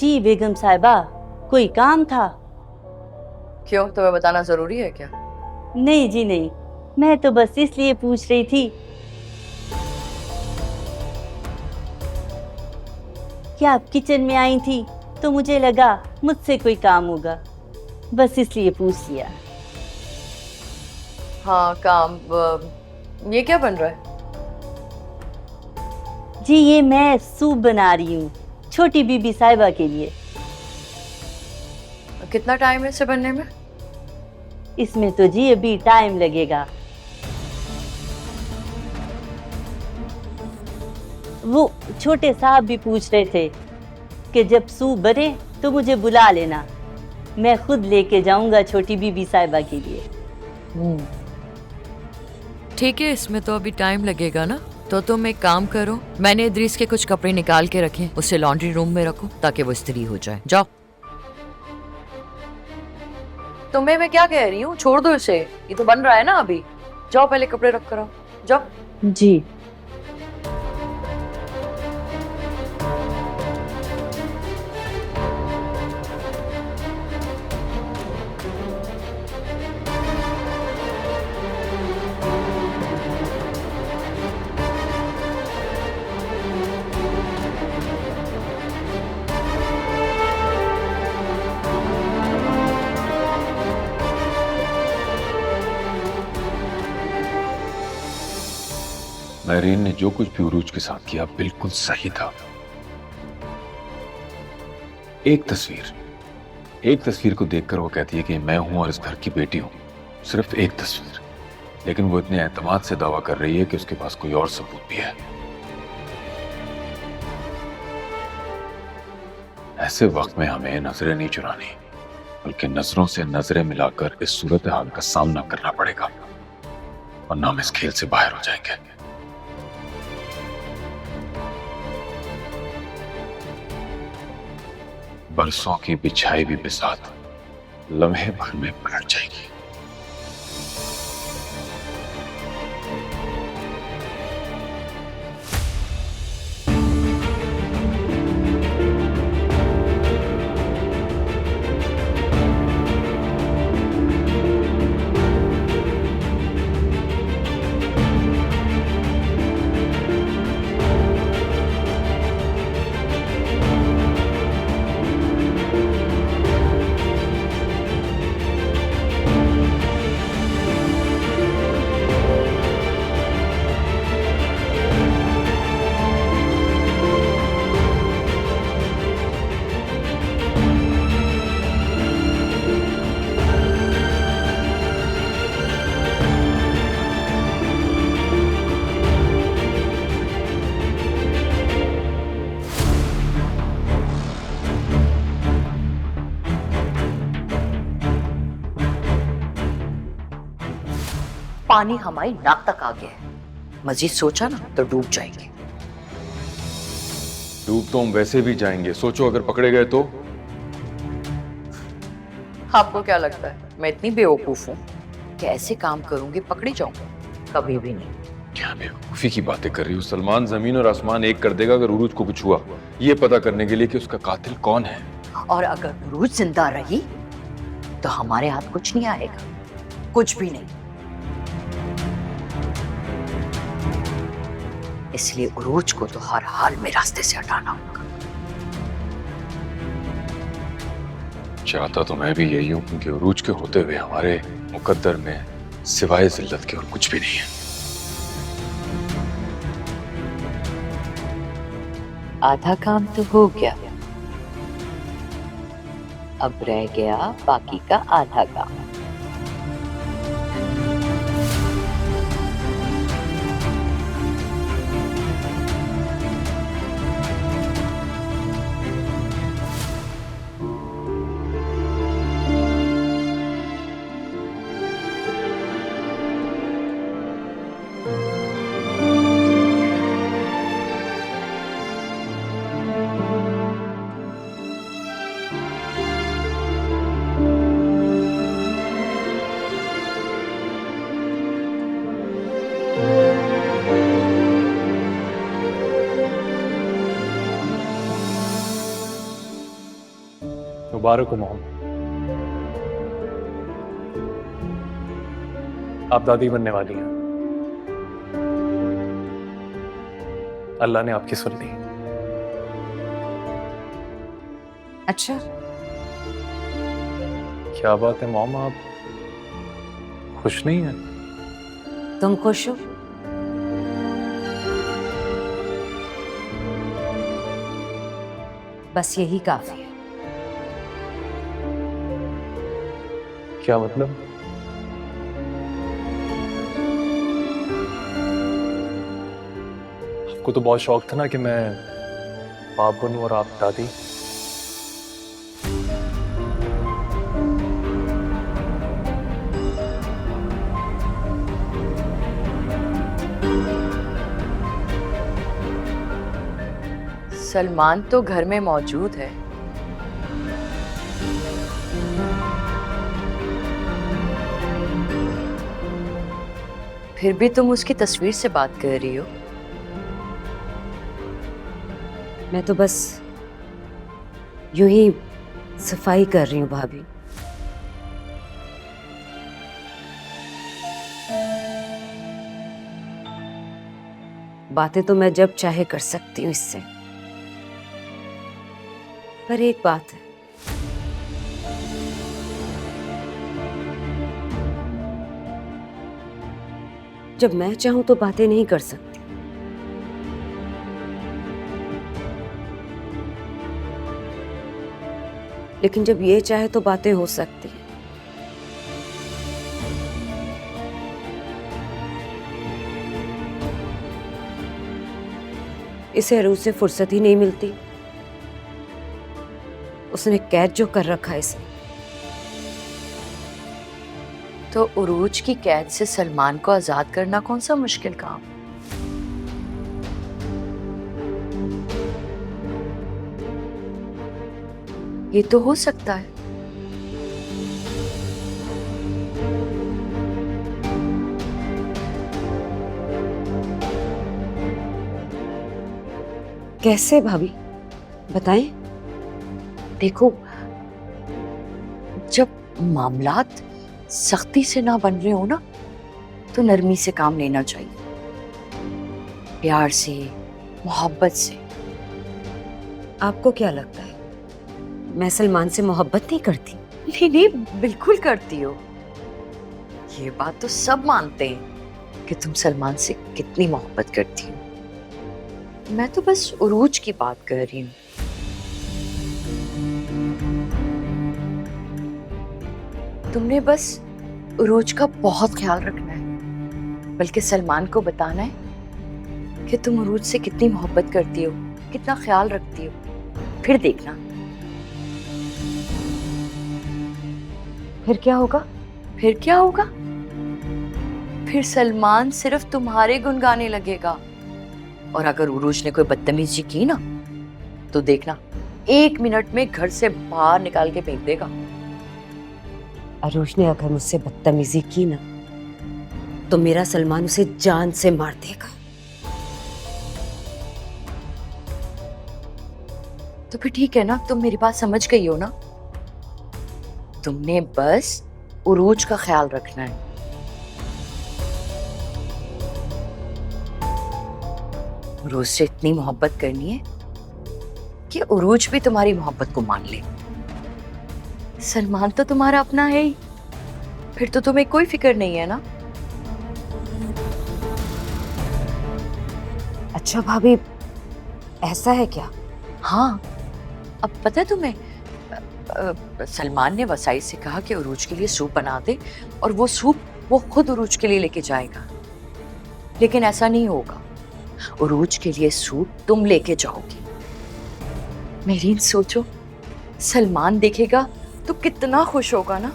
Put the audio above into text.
जी बेगम साहिबा, कोई काम था? क्यों, तुम्हें बताना जरूरी है क्या? नहीं जी नहीं, मैं तो बस इसलिए पूछ रही थी कि आप किचन में आई थी तो मुझे लगा मुझसे कोई काम होगा, बस इसलिए पूछ लिया। हाँ काम, ये क्या बन रहा है? जी ये मैं सूप बना रही हूँ छोटी बीबी साहिबा के लिए। कितना टाइम है इसे बनने में? इसमें तो जी अभी टाइम लगेगा। वो छोटे साहब भी पूछ रहे थे कि जब सूप बने तो मुझे बुला लेना, मैं खुद लेके जाऊंगा छोटी बीबी साहिबा के लिए। ठीक है, इसमें तो अभी टाइम लगेगा ना, तो तुम एक काम करो, मैंने इद्रीस के कुछ कपड़े निकाल के रखे, उसे लॉन्ड्री रूम में रखो ताकि वो इस्त्री हो जाए। जाओ। तुम्हें मैं क्या कह रही हूँ, छोड़ दो इसे, ये तो बन रहा है ना अभी। जाओ पहले कपड़े रख कर आओ, जाओ। जी महरीन ने जो कुछ भी उरूज के साथ किया बिल्कुल सही था। एक तस्वीर को देखकर वो कहती है कि मैं हूं और इस घर की बेटी हूं, सिर्फ एक तस्वीर, लेकिन वो इतने एतमाद से दावा कर रही है कि उसके पास कोई और सबूत भी है। ऐसे वक्त में हमें नजरें नहीं चुरानी, बल्कि नजरों से नजरें मिलाकर इस सूरत हाल का सामना करना पड़ेगा, वरना हम इस खेल से बाहर हो जाएंगे। बरसों की बिछाई भी बिसात लम्हे भर में पलट जाएगी। पानी हमारी नाक तक आ गया है, मजीद सोचा ना तो डूब जाएंगे। डूब तो हम वैसे भी जाएंगे, सोचो अगर पकड़े गए तो। आपको क्या लगता है मैं इतनी बेवकूफ हूँ कि ऐसे काम करूंगी पकड़ी जाऊंगा? कभी भी नहीं। क्या बेवकूफी की बातें कर रही हो? सलमान जमीन और आसमान एक कर देगा अगर उरूज को कुछ हुआ, ये पता करने के लिए कि उसका कातिल कौन है। और अगर उरूज जिंदा रही तो हमारे हाथ कुछ नहीं आएगा, कुछ भी नहीं। इसलिए उरूज को तो हर हाल में रास्ते से हटाना होगा। चाहता तो मैं भी यही हूं, क्योंकि उरूज के होते हुए हमारे मुकद्दर में सिवाय जिल्लत के और कुछ भी नहीं है। आधा काम तो हो गया, अब रह गया बाकी का आधा काम। मुबारक हो मोहम्मद, आप दादी बनने वाली हैं। अल्लाह ने आपकी सुन ली। अच्छा, क्या बात है मोम, आप खुश नहीं हैं? तुम खुश हो? बस यही काफी है। क्या मतलब? आपको तो बहुत शौक था ना कि मैं बाप बनूं और आप दादी। सलमान तो घर में मौजूद है। फिर भी तुम उसकी तस्वीर से बात कर रही हो। मैं तो बस यूं ही सफाई कर रही हूँ भाभी। बातें तो मैं जब चाहे कर सकती हूँ इससे, पर एक बात है, जब मैं चाहूं तो बातें नहीं कर सकती। लेकिन जब ये चाहे तो बातें हो सकती हैं। इसे अरूज से फुर्सत ही नहीं मिलती। उसने कैद जो कर रखा है इसे। तो उरूज की कैद से सलमान को आजाद करना कौन सा मुश्किल काम? ये तो हो सकता है। कैसे भाभी, बताएं? देखो, जब मामलात सख्ती से ना बन रहे हो ना, तो नरमी से काम लेना चाहिए, प्यार से, मोहब्बत से। आपको क्या लगता है मैं सलमान से मोहब्बत नहीं करती? नहीं नहीं, बिल्कुल करती हो। ये बात तो सब मानते हैं कि तुम सलमान से कितनी मोहब्बत करती हो। मैं तो बस उरूज की बात कर रही हूँ। तुमने बस उरूज का बहुत ख्याल रखना है, बल्कि सलमान को बताना है कि तुम उरूज से कितनी मोहब्बत करती हो, कितना ख्याल रखती हो। फिर देखना। फिर क्या होगा? फिर क्या होगा? फिर सलमान सिर्फ तुम्हारे गुण गाने लगेगा। और अगर उरूज ने कोई बदतमीजी की ना, तो देखना 1 मिनट में घर से बाहर निकाल के फेंक देगा। अरूज ने अगर मुझसे बदतमीजी की ना, तो मेरा सलमान उसे जान से मार देगा। तो फिर ठीक है ना, तुम मेरी बात समझ गई हो ना? तुमने बस उरूज का ख्याल रखना है। उरूज से इतनी मोहब्बत करनी है कि उरूज भी तुम्हारी मोहब्बत को मान ले। सलमान तो तुम्हारा अपना है ही, फिर तो तुम्हें कोई फिक्र नहीं है ना? अच्छा भाभी, ऐसा है क्या? हाँ, अब पता है तुम्हें, सलमान ने वसाई से कहा कि उरूज के लिए सूप बना दे, और वो सूप वो खुद उरूज के लिए लेके जाएगा। लेकिन ऐसा नहीं होगा, उरूज के लिए सूप तुम लेके जाओगी। मेरी सोचो, सलमान देखेगा तो कितना खुश होगा ना।